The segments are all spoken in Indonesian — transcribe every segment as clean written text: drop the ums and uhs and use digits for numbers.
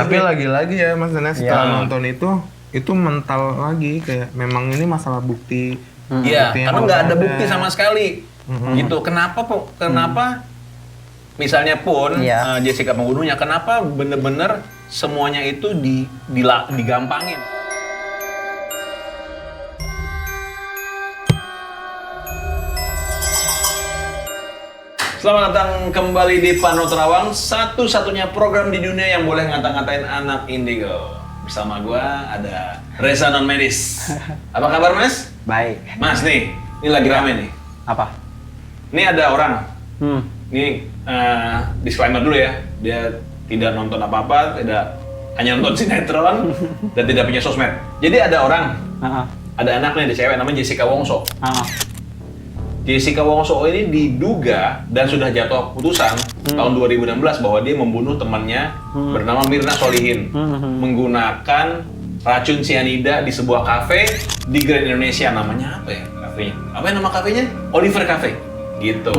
Tapi lagi-lagi ya Mas Dana setelah Ya. nonton itu mental lagi kayak memang ini masalah bukti. Iya, Buktinya karena belum nggak ada bukti sama sekali. Gitu. Kenapa misalnya pun Iya. Jessica pembunuhnya, kenapa bener-bener semuanya itu digampangin? Selamat datang kembali di Pano Terawang, satu-satunya program di dunia yang boleh ngata-ngatain anak indigo. Bersama gua ada Reza Non Medis. Apa kabar Mas? Baik. Mas nih, ini lagi rame nih. Apa? Ini ada orang, Hmm. ini disclaimer dulu ya, dia tidak nonton apa-apa, hanya nonton sinetron, dan tidak punya sosmed. Jadi ada orang, ada anaknya, ada cewek, namanya Jessica Wongso. Jessica Wongso ini diduga dan sudah jatuh putusan tahun 2016 bahwa dia membunuh temannya bernama Mirna Solihin menggunakan racun cyanida di sebuah kafe di Grand Indonesia. Namanya apa ya kafenya? Apa ya nama kafenya? Oliver Cafe. Gitu.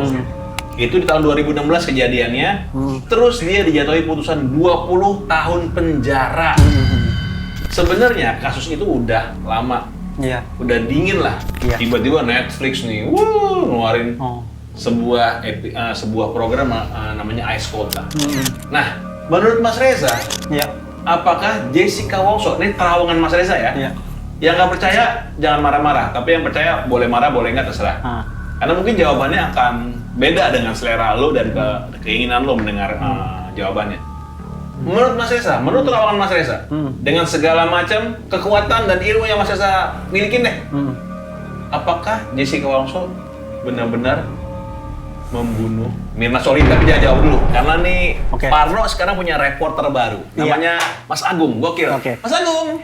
Itu di tahun 2016 kejadiannya. Terus dia dijatuhi putusan 20 tahun penjara. Sebenarnya kasus itu udah lama. Iya. Udah dingin lah. Iya. Tiba-tiba Netflix nih, ngeluarin sebuah program namanya Ice Cold lah. Nah, menurut Mas Reza, Iya. apakah Jessica Wongso, ini terawangan Mas Reza ya? Iya. Yang nggak percaya jangan marah-marah, tapi yang percaya boleh marah, boleh nggak terserah. Karena mungkin jawabannya akan beda dengan selera lo dan keinginan lo mendengar jawabannya. Menurut Mas Reza, menurut terawangan Mas Reza, dengan segala macam kekuatan dan ilmu yang Mas Reza milikin deh, apakah Jessica Wongso benar-benar membunuh Mirna Solihin? Tapi jangan jawab dulu, karena nih Parno sekarang punya reporter baru, namanya Mas Agung, gokil. Mas Agung,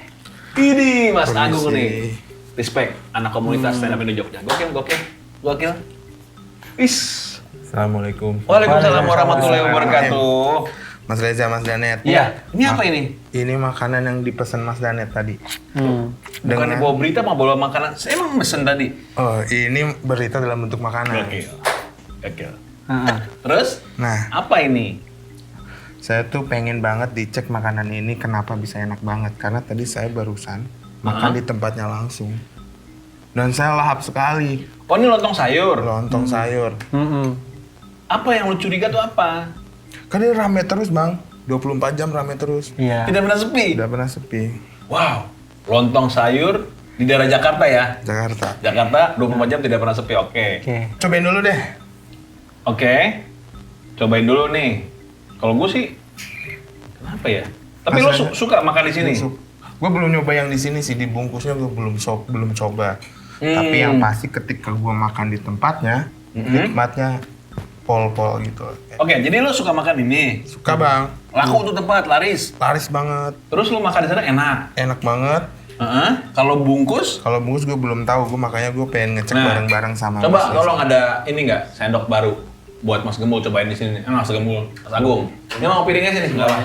ini Mas Agung nih, respect, anak komunitas stand up Indo Jogja, gokil. Is. Assalamualaikum. Waalaikumsalam warahmatullahi wabarakatuh. Mas Reza, Mas Danet. Iya, ini apa ini? Ini makanan yang dipesan Mas Danet tadi. Bukan bawa berita, mau bawa makanan. Saya emang mesen tadi. Oh, ini berita dalam bentuk makanan. Gokil. Terus? Nah, Apa ini? saya tuh pengen banget dicek makanan ini kenapa bisa enak banget. Karena tadi saya barusan makan di tempatnya langsung. Dan saya lahap sekali. Oh, ini lontong sayur. Lontong sayur. Apa yang lu curiga tuh apa? Kan ini rame terus bang, 24 jam rame terus. Iya. Tidak pernah sepi. Udah pernah sepi. Wow, lontong sayur di daerah Jakarta ya? Jakarta. Jakarta 24 jam tidak pernah sepi, oke. Cobain dulu deh. Oke, cobain dulu nih. Kalau gue sih, kenapa ya? Tapi lo suka makan di sini? Gue belum nyoba yang di sini sih, dibungkusnya gue belum coba. Tapi yang pasti ketika gue makan di tempatnya, nikmatnya pol-pol gitu. Oke, jadi lo suka makan ini? Suka bang. Laku tuh tempat, laris. Laris banget. Terus lo makan di sana enak? Enak banget. Kalau bungkus? Kalau bungkus gue belum tahu, makanya gue pengen ngecek bareng-bareng sama Coba Mas tolong ada ini nggak, sendok baru buat Mas Gembul, cobain di sini. Mas Gembul, Mas Agung. Ini mau piringnya sini, nggak apa.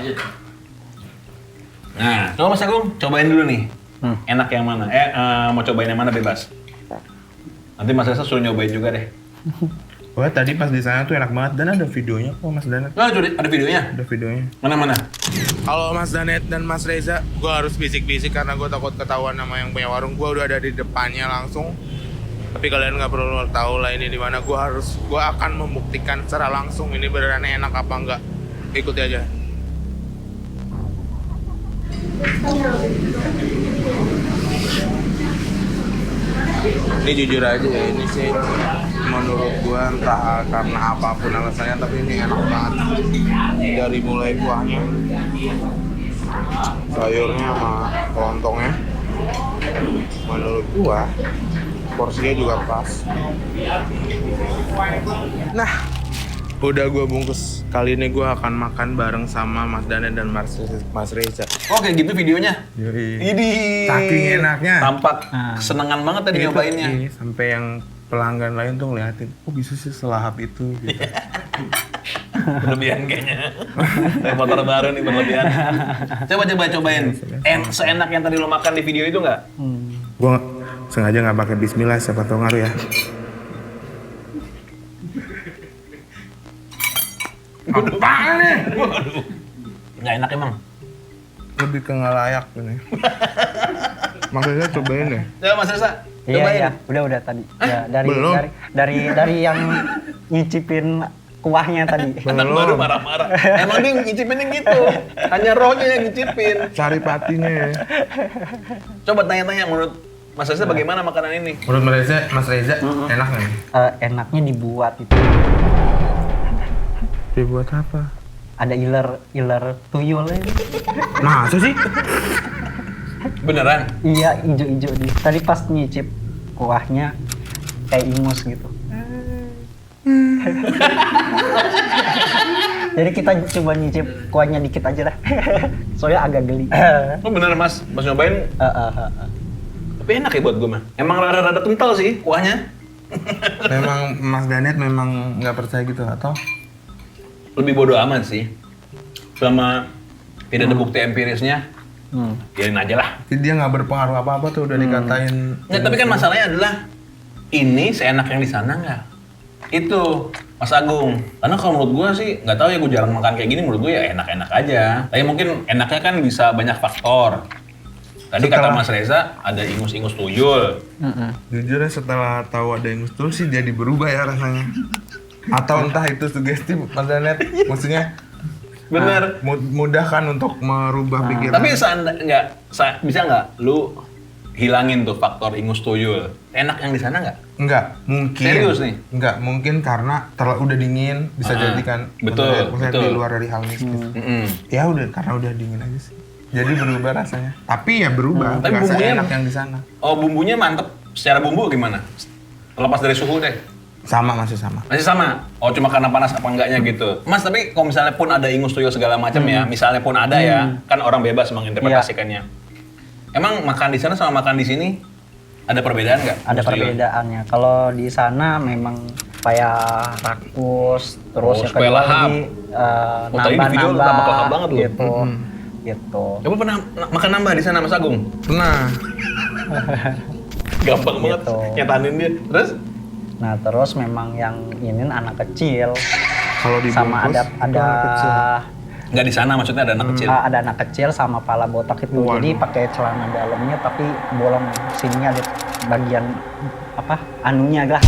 Nah, coba Mas Agung, cobain dulu nih. Enak yang mana? Mau cobain yang mana bebas. Nanti Mas Reza suruh nyobain juga deh. Wah tadi pas di sana tuh enak banget dan ada videonya kok Mas Danet. Nah, ada videonya? Ada videonya. Mana? Kalau Mas Danet dan Mas Reza, gue harus bisik-bisik karena gue takut ketahuan sama yang punya warung. Gue udah ada di depannya langsung. Tapi kalian nggak perlu tahu lah ini di mana. Gue akan membuktikan secara langsung ini beneran enak apa enggak. Ikuti aja. Ini jujur aja ya, ini sih menurut gua entah karena apapun alasannya, tapi ini enak banget. Dari mulai kuahnya, sayurnya sama lontongnya, menurut gua porsinya juga pas. Nah, udah gua bungkus. Kali ini gua akan makan bareng sama Mas Danet dan Mas Reza. Oh, kayak gitu videonya? Ini Saking enaknya. Tampak kesenangan banget tadi nyobainnya. Ini sampai yang pelanggan lain tuh ngeliatin, oh bisa sih selahap itu gitu. Berlebihan kayaknya. Motor baru nih, berlebihan. Coba cobain. Seenak yang tadi lo makan di video itu nggak? Gua sengaja nggak pakai bismillah, siapa tahu ngaruh ya. Waduh. Nggak enak emang. lebih ke nggak layak ini. Makanya cobain deh. Ya Mas Reza, cobain. Iya, udah tadi. Ya, Belum. dari yang nyicipin kuahnya tadi. Anak baru marah-marah. Emang dia ngicipinnya gitu. Hanya rohnya yang ngicipin. Cari patinya ya. Coba tanya-tanya menurut Mas Reza bagaimana makanan ini? Menurut Mas Reza enak nggak nih? Enaknya dibuat itu. Dibuat apa? Ada iler tuyul ya. Nah, itu sih. Beneran? Iya, ijo-ijo di. Tadi pas nyicip kuahnya kayak ingus gitu. Jadi kita coba nyicip kuahnya dikit aja lah. Soalnya agak geli. Oh bener Mas nyobain. Tapi enak ya buat gue mah. Emang rada-rada kental sih kuahnya. Memang Mas Danet memang nggak percaya gitu atau? Lebih bodoh amat sih. Selama tidak ada bukti empirisnya, biarin aja lah. Dia nggak berpengaruh apa-apa tuh udah dikatain. Nggak, tapi kan masalahnya adalah ini seenak yang di sana nggak? Itu Mas Agung. Karena kalau menurut gue sih nggak tahu ya, gue jarang makan kayak gini. Menurut gue ya enak-enak aja. Tapi mungkin enaknya kan bisa banyak faktor. Tadi kata Mas Reza ada ingus-ingus tuyul. Jujur ya setelah tahu ada yang tuh sih jadi berubah ya rasanya. Atau entah itu sugesti Mas Danet, maksudnya Bener. mudah kan untuk merubah pikiran. Tapi bisa nggak lu hilangin tuh faktor ingus tuyul? Enak yang di sana nggak? Enggak, mungkin. Serius nih? Enggak, mungkin karena udah dingin bisa jadi kan. Betul, maksudnya betul. di luar dari hal mistis. Ya udah, karena udah dingin aja sih. Jadi berubah rasanya. Tapi ya berubah, Tapi nggak bumbunya- seenak yang di sana. Oh bumbunya mantep. Secara bumbu gimana? Lepas dari suhu deh. Sama, masih sama. Masih sama? Oh cuma karena panas apa enggaknya gitu? Mas tapi kalau misalnya pun ada ingus tuyul segala macam ya, misalnya pun ada ya, kan orang bebas menginterpretasikannya. Emang makan di sana sama makan di sini ada perbedaan nggak? Ada Ingus tuyul? perbedaannya. Kalau di sana memang kayak rakus, terus Oh, yang supaya kedua lahap. lagi Oh, tadi di video nambah-nambah tampak lahap banget loh. gitu. Gitu. Coba pernah makan nambah di sana Mas Agung? Pernah. Gampang banget Gitu. nyatanin dia. Terus? Nah, terus memang yang ini anak kecil Kalau di sama bungkus, ada itu anak kecil. Nggak di sana maksudnya ada anak kecil? ada anak kecil sama pala botak itu. Waduh. Jadi pakai celana dalamnya tapi bolong sininya ada bagian apa? Anunya lah.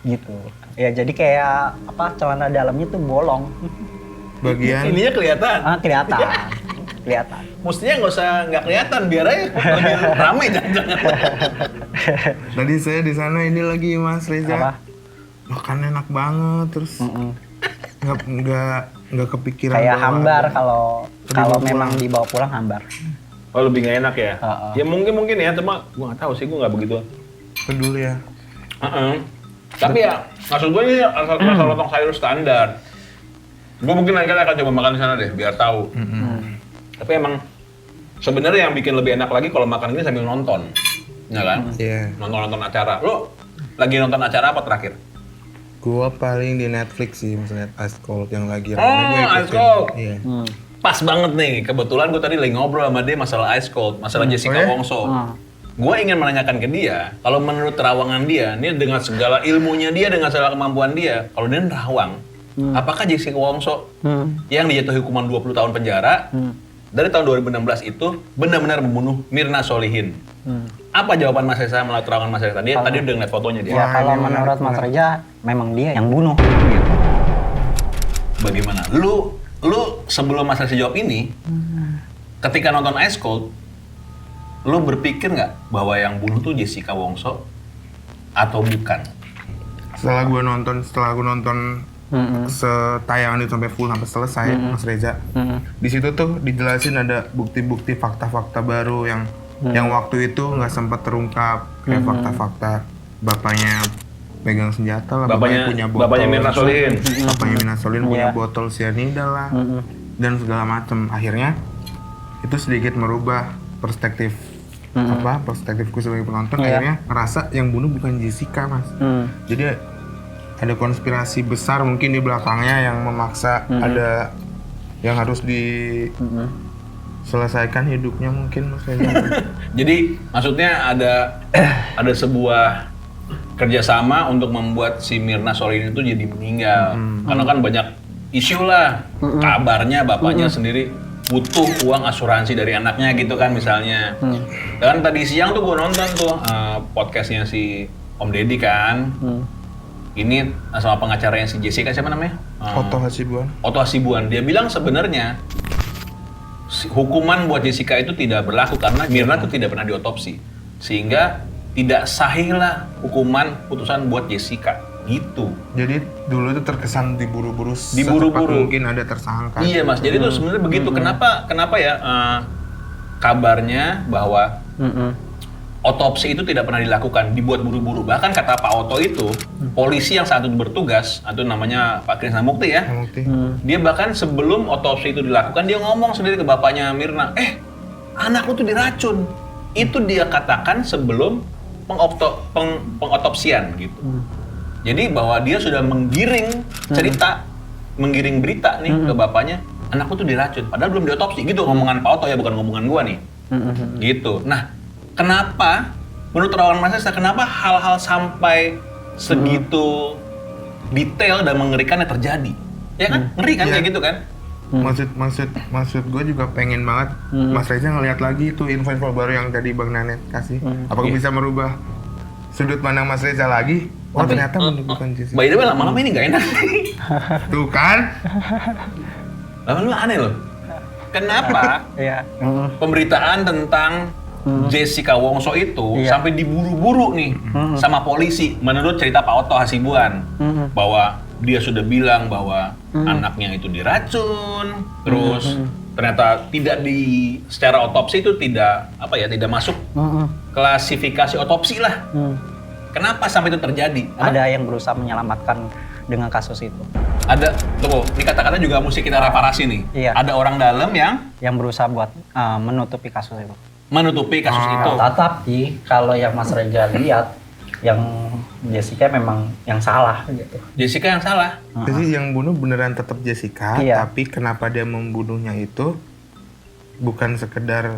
Gitu. Ya jadi kayak apa? Celana dalamnya tuh bolong. Bagian Ininya kelihatan. Kelihatan. Kelihatan. Mestinya nggak kelihatan biar aja lebih ramai jangan-jangan. tadi saya di sana ini lagi Mas Reza. Apa? Makan enak banget terus nggak kepikiran Kayak bahwa hambar ada- kalau pulang. memang dibawa pulang hambar. Oh lebih nggak enak ya? Heeh. Ya mungkin ya, cuma gua nggak tahu sih, gua nggak begitu. peduli ya. Tapi ya maksud gua ini rasa lontong sayur standar. Gua mungkin lain kali akan coba makan di sana deh biar tahu. Tapi emang sebenarnya yang bikin lebih enak lagi kalau makan ini sambil nonton, ya kan? Iya. Nonton acara. Lo lagi nonton acara apa terakhir? Gua paling di Netflix sih, misalnya Ice Cold yang lagi Oh, rame, gua ikutin. Ice Cold. Iya. Pas banget nih, kebetulan gue tadi lagi ngobrol sama dia masalah Ice Cold, masalah Jessica Oh ya? Wongso. Gue ingin menanyakan ke dia, kalau menurut terawangan dia, ini dengan segala ilmunya dia, dengan segala kemampuan dia, kalau dia nerawang, apakah Jessica Wongso yang dijatuhi hukuman 20 tahun penjara, dari tahun 2016 itu benar-benar membunuh Mirna Solihin? Apa jawaban Mas Reza melalui terawangan Mas Reza? Dia tadi udah ngeliat fotonya dia. Ya Wah, kalau ini menurut menarik, Mas Reza memang dia yang bunuh gitu. Bagaimana? Lu sebelum Mas Reza jawab ini, ketika nonton Ice Cold, lu berpikir nggak bahwa yang bunuh tuh Jessica Wongso atau bukan? Setelah gue nonton setayangan itu sampai full sampai selesai Mas Reza. Di situ tuh dijelasin ada bukti-bukti fakta-fakta baru yang waktu itu nggak sempat terungkap, kayak fakta-fakta bapaknya pegang senjata lah, bapaknya punya botol. Bapaknya Mirna Solihin. Bapaknya Mirna Solihin punya Iya. botol cyanida lah dan segala macam. Akhirnya itu sedikit merubah perspektif perspektifku sebagai penonton. Iya. Akhirnya ngerasa yang bunuh bukan Jessica, Mas. Jadi ada konspirasi besar mungkin di belakangnya yang memaksa ada yang harus diselesaikan hidupnya mungkin Mas Reza. Jadi maksudnya ada sebuah kerjasama untuk membuat si Mirna Solihin itu jadi meninggal. Karena kan banyak isu lah. Kabarnya bapaknya sendiri butuh uang asuransi dari anaknya gitu kan misalnya. Dan tadi siang tuh gue nonton tuh podcastnya si Om Deddy kan. Ini sama pengacaranya si Jessica, siapa namanya? Oto Hasibuan. Oto Hasibuan. Dia bilang sebenarnya hukuman buat Jessica itu tidak berlaku karena Mirna itu tidak pernah diotopsi. Sehingga tidak sahih lah hukuman putusan buat Jessica. Gitu. Jadi dulu itu terkesan diburu-buru. Diburu-buru. Mungkin ada tersangka. Iya mas, jadi itu sebenarnya begitu. Kenapa ya kabarnya bahwa otopsi itu tidak pernah dilakukan, dibuat buru-buru. Bahkan kata Pak Oto itu, polisi yang saat itu bertugas, itu namanya Pak Krisna Mukti ya. Dia bahkan sebelum otopsi itu dilakukan, dia ngomong sendiri ke bapaknya Mirna, anakku tuh diracun. Itu dia katakan sebelum pengotopsian gitu. Jadi bahwa dia sudah menggiring cerita, menggiring berita nih ke bapaknya, anakku tuh diracun. Padahal belum diotopsi gitu, ngomongan Pak Oto ya, bukan ngomongan gua nih. Gitu. Nah, kenapa menurut Rawan Mas Reza, kenapa hal-hal sampai segitu detail dan mengerikan yang terjadi? Ya kan? Ngeri kan kayak gitu kan? Maksud gue juga pengen banget Mas Reza ngeliat lagi tuh info-info baru yang tadi Bang Nanet kasih. Apakah bisa merubah sudut pandang Mas Reza lagi? Oh ternyata bukan Jessica. By the way, lama-lama ini nggak enak. Tuh kan? Lama-lama aneh loh. Kenapa pemberitaan tentang Jessica Wongso itu sampai diburu-buru nih sama polisi menurut cerita Pak Oto Hasibuan bahwa dia sudah bilang bahwa anaknya itu diracun, terus ternyata tidak secara otopsi itu tidak masuk klasifikasi otopsi lah. Kenapa sampai itu terjadi? Ada yang berusaha menyelamatkan dengan kasus itu. Ada, tunggu, ini kata-kata juga mesti kita reparasi nih. Iya. Ada orang dalam yang berusaha buat menutupi kasus itu. Menutupi kasus itu. Tapi kalau yang Mas Reza lihat, yang Jessica memang yang salah gitu. Jessica yang salah. Jadi yang bunuh beneran tetap Jessica, tapi kenapa dia membunuhnya itu bukan sekedar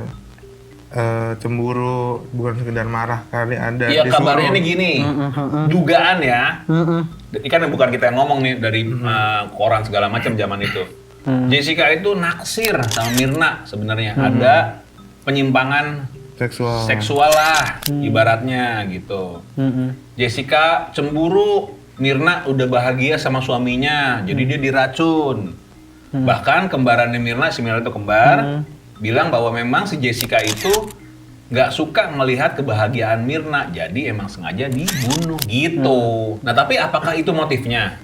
cemburu, bukan sekedar marah karena ada Iya, kabarnya nih gini. Dugaan ya. Ini kan bukan kita yang ngomong nih dari koran segala macam zaman itu. Jessica itu naksir sama Mirna sebenarnya. Ada penyimpangan seksual lah ibaratnya gitu. Jessica cemburu, Mirna udah bahagia sama suaminya, jadi dia diracun. Bahkan kembarannya Mirna, si Mirna itu kembar, bilang bahwa memang si Jessica itu nggak suka melihat kebahagiaan Mirna, jadi emang sengaja dibunuh gitu. Nah tapi apakah itu motifnya?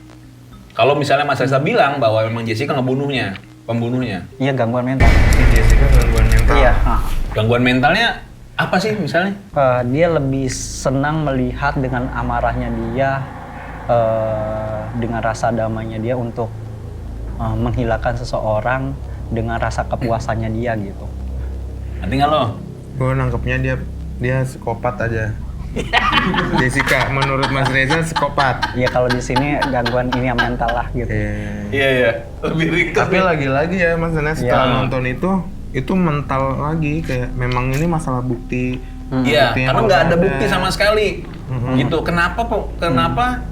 Kalau misalnya Mas Reza bilang bahwa memang Jessica pembunuhnya. Iya, gangguan mental. Si Jessica gangguan mental. Iya. Gangguan mentalnya apa sih misalnya? Dia lebih senang melihat dengan amarahnya dia, dengan rasa damainya dia untuk menghilangkan seseorang dengan rasa kepuasannya dia gitu. Nanti nggak lo? Gue nangkepnya dia psikopat aja. Jessica menurut Mas Reza psikopat. Iya, kalau di sini gangguan ini yang mental lah gitu. Iya. Lebih ringkas. Tapi lagi-lagi ya Mas Reza setelah nonton itu mental lagi, kayak memang ini masalah bukti. Iya, karena nggak ada bukti sama sekali. Gitu. Kenapa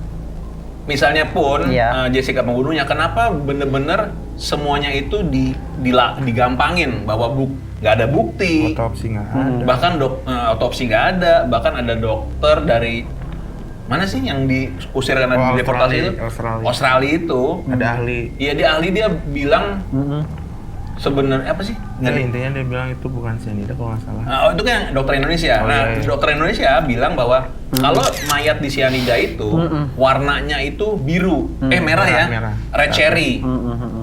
misalnya pun Jessica pembunuhnya, kenapa bener-bener semuanya itu digampangin bahwa nggak ada bukti. Otopsi nggak ada. Bahkan otopsi nggak ada, bahkan ada dokter dari mana sih yang diusir karena deportasi itu? Australia itu. Ada ahli. Iya, dia bilang sebenarnya apa sih? Nggak, intinya dia bilang itu bukan cyanida kalau nggak salah. Itu kan dokter Indonesia. Dokter Indonesia bilang bahwa kalau mayat di cyanida itu warnanya itu biru, merah ya, merah. red cherry.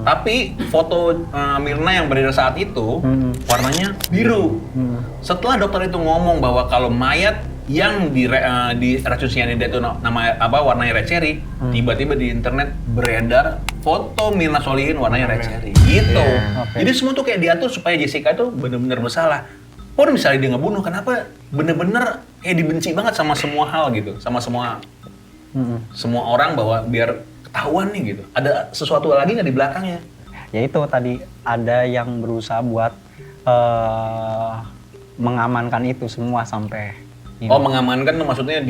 Tapi foto Mirna yang beredar saat itu warnanya biru. Setelah dokter itu ngomong bahwa kalau mayat yang di racun cyanida itu warnanya red cherry, tiba-tiba di internet beredar foto Mirna Solihin warnanya red cherry gitu. Jadi semua tuh kayak diatur supaya Jessica itu benar-benar bersalah. Pun misalnya dia ngebunuh, kenapa bener-bener dibenci banget sama semua hal gitu, sama semua orang, bahwa biar ketahuan nih gitu. Ada sesuatu lagi nggak di belakangnya? Ya itu tadi ada yang berusaha buat mengamankan itu semua sampai ini. Oh, mengamankan tuh maksudnya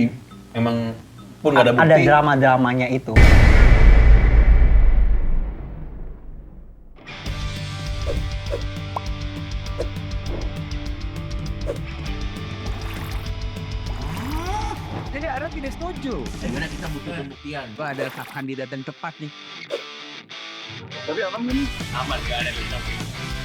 memang pun nggak ada bukti. Ada drama-dramanya itu. Jadi Anda tidak setuju. Karena kita butuh pembuktian. Ada kandidat yang tepat nih. Tapi aman gak nih? Aman, gak ada yang